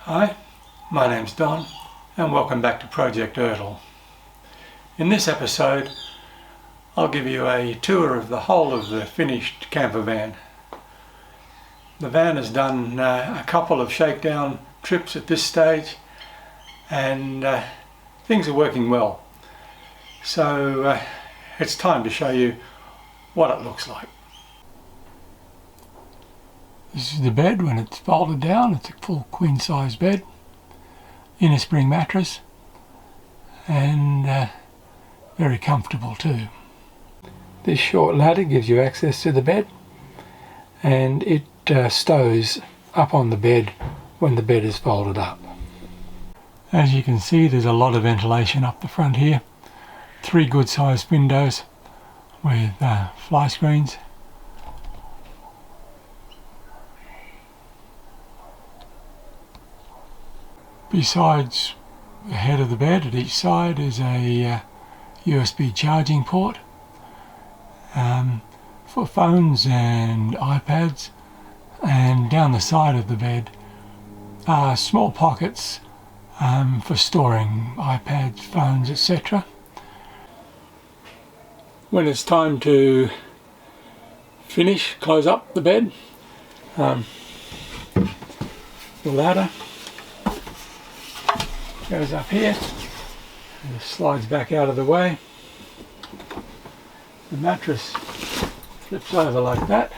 Hi, my name's Don and welcome back to Project Urtle. In this episode I'll give you a tour of the whole of the finished camper van. The van has done a couple of shakedown trips at this stage and things are working well. So it's time to show you what it looks like. This is the bed when it's folded down. It's a full queen size bed, inner spring mattress, and very comfortable too. This short ladder gives you access to the bed, and it stows up on the bed when the bed is folded up. As you can see, there's a lot of ventilation up the front here. 3 good sized windows with fly screens. Besides the head of the bed, at each side is a USB charging port for phones and iPads, and down the side of the bed are small pockets for storing iPads, phones, etc. When it's time to close up the bed, the ladder goes up here and slides back out of the way. The mattress flips over like that,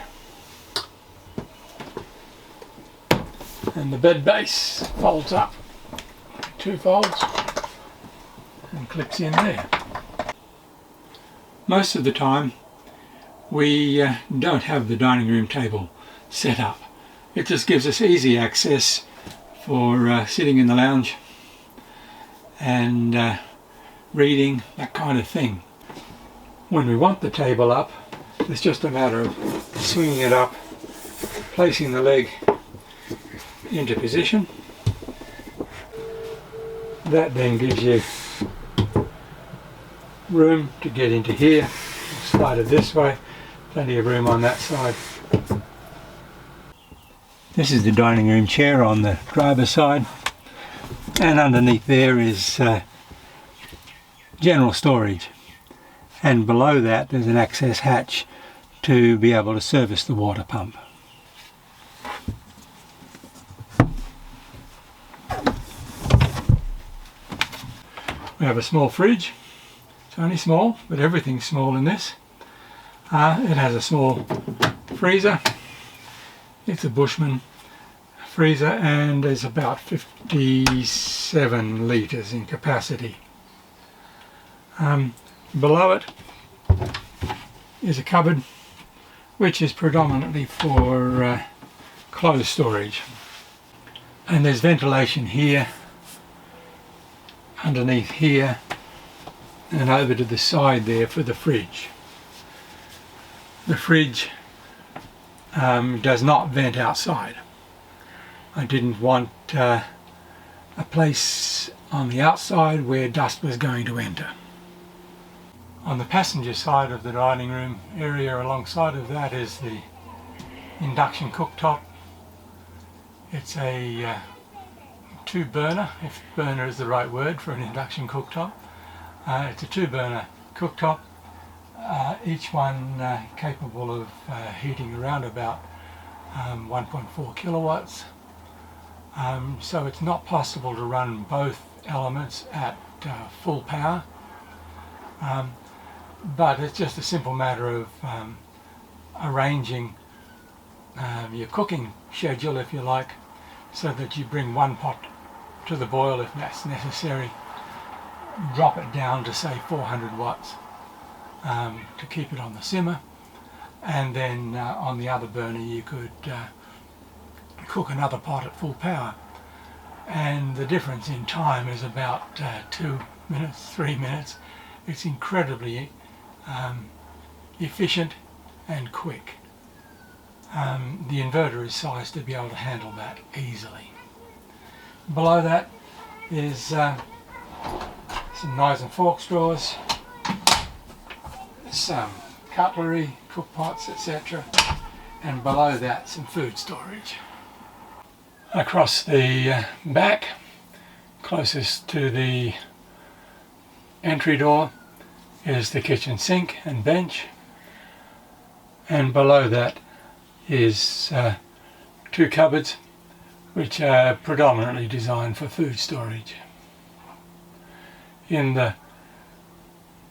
and the bed base folds up 2 folds and clips in there. Most of the time we don't have the dining room table set up. It just gives us easy access for sitting in the lounge and reading, that kind of thing. When we want the table up, it's just a matter of swinging it up, placing the leg into position. That then gives you room to get into here, slide it this way, plenty of room on that side. This is the dining room chair on the driver's side, and underneath there is general storage, and below that there's an access hatch to be able to service the water pump. We have a small fridge. It's only small, but everything's small in this. It has a small freezer. It's a Bushman freezer and there's about 57 litres in capacity. Below it is a cupboard which is predominantly for clothes storage, and there's ventilation here, underneath here, and over to the side there for the fridge. The fridge does not vent outside. I didn't want a place on the outside where dust was going to enter. On the passenger side of the dining room area, alongside of that is the induction cooktop. It's a 2-burner, if burner is the right word for an induction cooktop. It's a 2-burner cooktop, each one capable of heating around about 1.4 kilowatts. So it's not possible to run both elements at full power, but it's just a simple matter of arranging your cooking schedule, if you like, so that you bring one pot to the boil if that's necessary, drop it down to say 400 watts to keep it on the simmer, and then on the other burner you could cook another pot at full power, and the difference in time is about 2 minutes, 3 minutes. It's incredibly efficient and quick. The inverter is sized to be able to handle that easily. Below that is some knives and forks drawers, some cutlery, cook pots, etc., and below that some food storage. Across the back, closest to the entry door, is the kitchen sink and bench, and below that is 2 cupboards which are predominantly designed for food storage. In the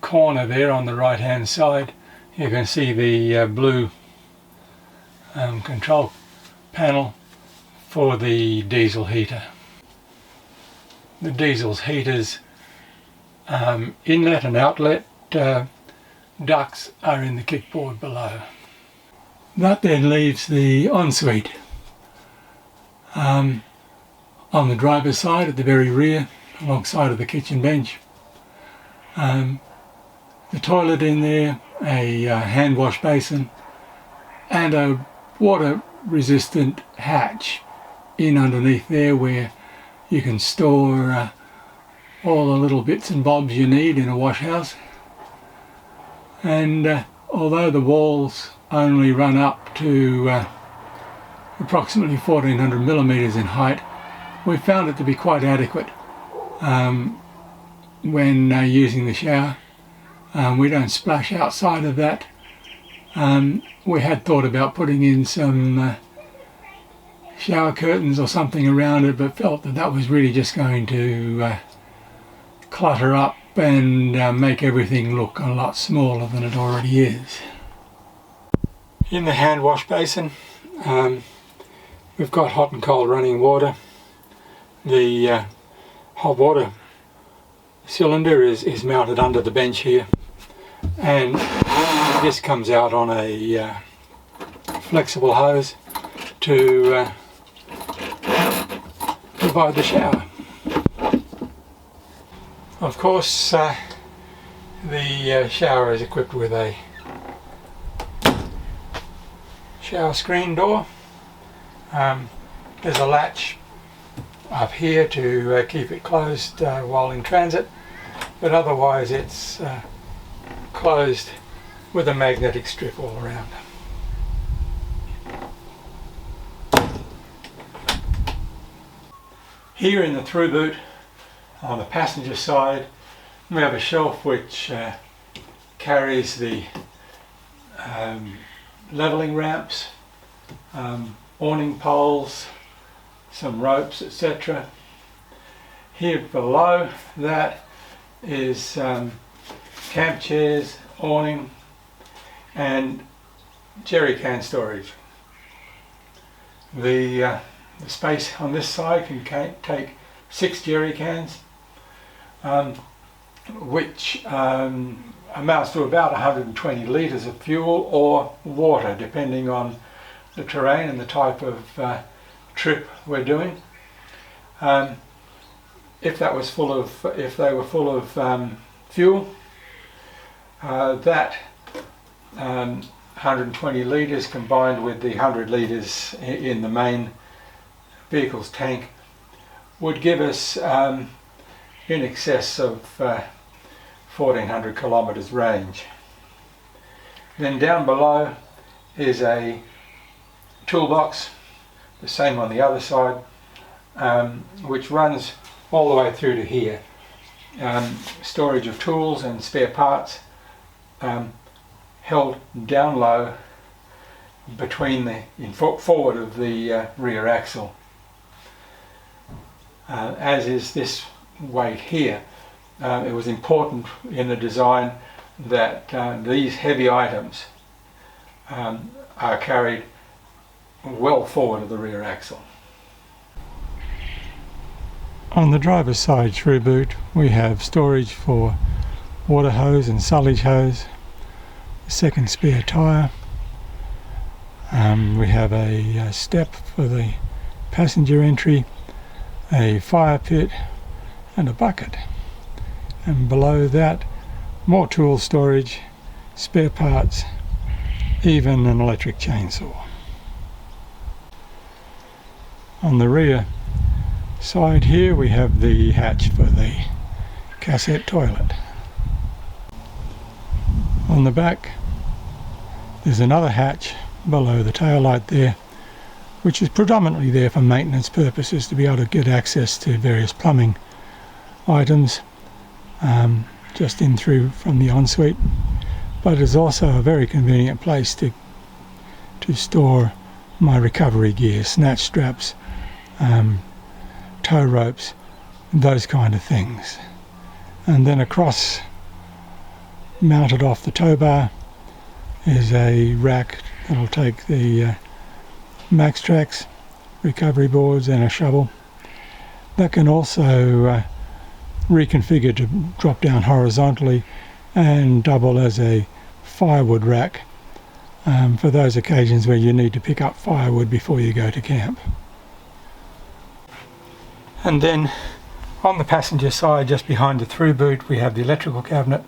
corner there on the right hand side you can see the blue control panel for the diesel heater. The diesel's heaters inlet and outlet ducts are in the kickboard below. That then leaves the ensuite on the driver's side at the very rear, alongside of the kitchen bench. The toilet in there, a hand wash basin, and a water resistant hatch in underneath there where you can store all the little bits and bobs you need in a wash house. And although the walls only run up to approximately 1400 millimeters in height, we found it to be quite adequate when using the shower. We don't splash outside of that. We had thought about putting in some shower curtains or something around it, but felt that that was really just going to clutter up and make everything look a lot smaller than it already is. In the hand wash basin, we've got hot and cold running water. The hot water cylinder is mounted under the bench here, and this comes out on a flexible hose to provide the shower. Of course, the shower is equipped with a shower screen door. There's a latch up here to keep it closed while in transit, but otherwise it's closed with a magnetic strip all around. Here in the through boot on the passenger side, we have a shelf which carries the levelling ramps, awning poles, some ropes, etc. Here below that is camp chairs, awning, and jerry can storage. The space on this side can take 6 jerry cans, which amounts to about 120 litres of fuel or water, depending on the terrain and the type of trip we're doing. If they were full of fuel, that 120 litres combined with the 100 litres in the main vehicle's tank would give us in excess of 1400 kilometres range. Then down below is a toolbox, the same on the other side, which runs all the way through to here. Storage of tools and spare parts, held down low between forward of the rear axle. As is this weight here. It was important in the design that these heavy items are carried well forward of the rear axle. On the driver's side through boot we have storage for water hose and sullage hose, a second spare tyre. We have a step for the passenger entry, a fire pit and a bucket, and below that more tool storage, spare parts, even an electric chainsaw. On the rear side here we have the hatch for the cassette toilet. On the back there's another hatch below the tail light there which is predominantly there for maintenance purposes, to be able to get access to various plumbing items just in through from the Ensuite. But it's also a very convenient place to store my recovery gear, snatch straps, tow ropes, those kind of things. And then across, mounted off the tow bar, is a rack that'll take the max tracks, recovery boards and a shovel. That can also reconfigure to drop down horizontally and double as a firewood rack for those occasions where you need to pick up firewood before you go to camp. And then on the passenger side, just behind the through boot, we have the electrical cabinet,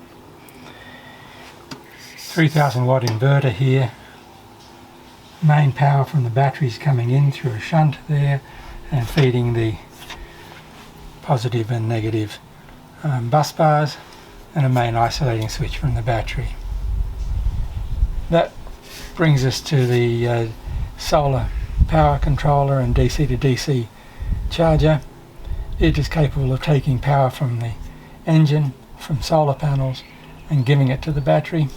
3000 watt inverter here, main power from the batteries coming in through a shunt there and feeding the positive and negative bus bars, and a main isolating switch from the battery. That brings us to the solar power controller and DC to DC charger. It is capable of taking power from the engine, from solar panels, and giving it to the battery.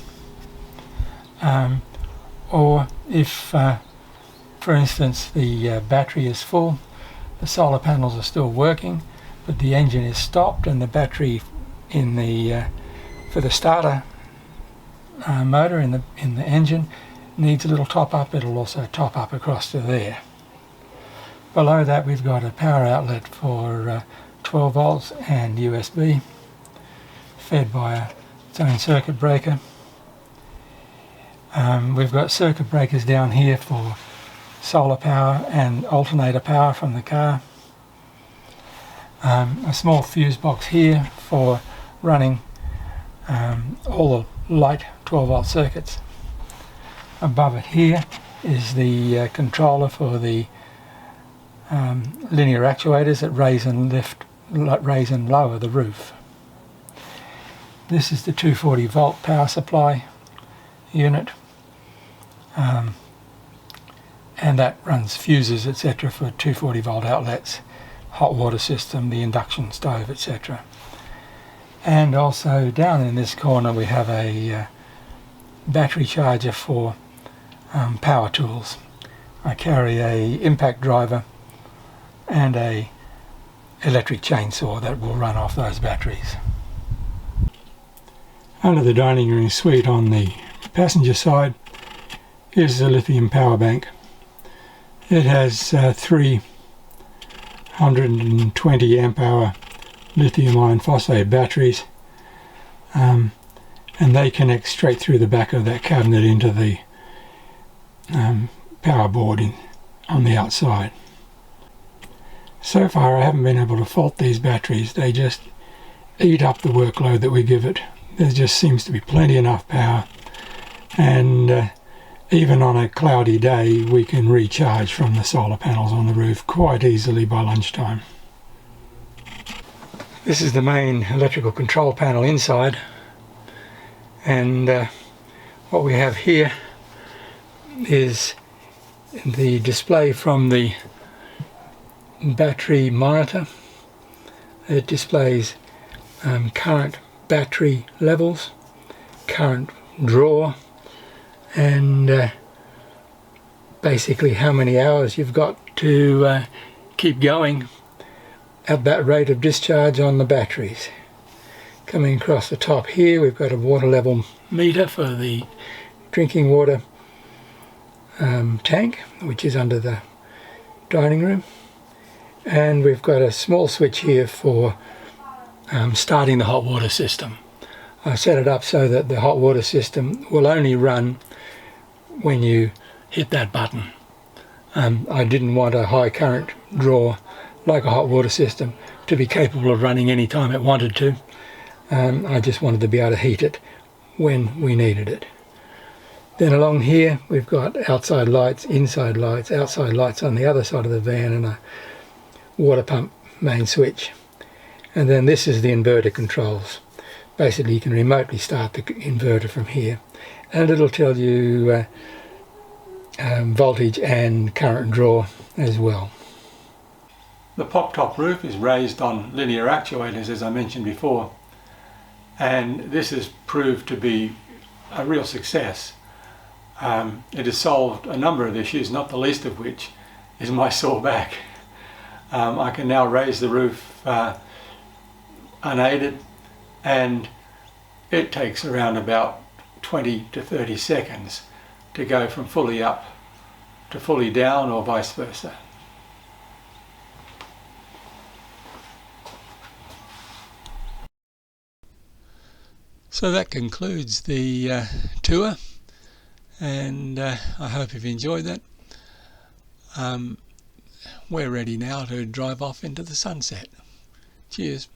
Or if, for instance, the battery is full, the solar panels are still working, but the engine is stopped and the battery in the for the starter motor in the engine needs a little top up, it'll also top up across to there. Below that we've got a power outlet for 12 volts and USB, fed by its own circuit breaker. We've got circuit breakers down here for solar power and alternator power from the car. A small fuse box here for running all the light 12 volt circuits. Above it here is the controller for the linear actuators that raise and lower the roof. This is the 240 volt power supply unit, and that runs fuses etc. for 240 volt outlets, hot water system, the induction stove etc. And also down in this corner we have a battery charger for power tools. I carry a impact driver and a electric chainsaw that will run off those batteries. Under the dining room suite on the passenger side is a lithium power bank. It has 3 120 amp hour lithium iron phosphate batteries, and they connect straight through the back of that cabinet into the power board on the outside. So far I haven't been able to fault these batteries. They just eat up the workload that we give it. There just seems to be plenty enough power, and even on a cloudy day we can recharge from the solar panels on the roof quite easily by lunchtime. This is the main electrical control panel inside, and what we have here is the display from the battery monitor. It displays current battery levels, current draw, and basically how many hours you've got to keep going at that rate of discharge on the batteries. Coming across the top here we've got a water level meter for the drinking water tank, which is under the dining room, and we've got a small switch here for starting the hot water system. I set it up so that the hot water system will only run when you hit that button. I didn't want a high current draw like a hot water system to be capable of running any time it wanted to. I just wanted to be able to heat it when we needed it. Then along here we've got outside lights, inside lights, outside lights on the other side of the van, and a water pump main switch. And then this is the inverter controls. Basically you can remotely start the inverter from here, and it'll tell you voltage and current draw as well. The pop-top roof is raised on linear actuators, as I mentioned before, and this has proved to be a real success. It has solved a number of issues, not the least of which is my sore back. I can now raise the roof unaided, and it takes around about 20 to 30 seconds to go from fully up to fully down, or vice versa. So that concludes the tour, and I hope you've enjoyed that. We're ready now to drive off into the sunset. Cheers.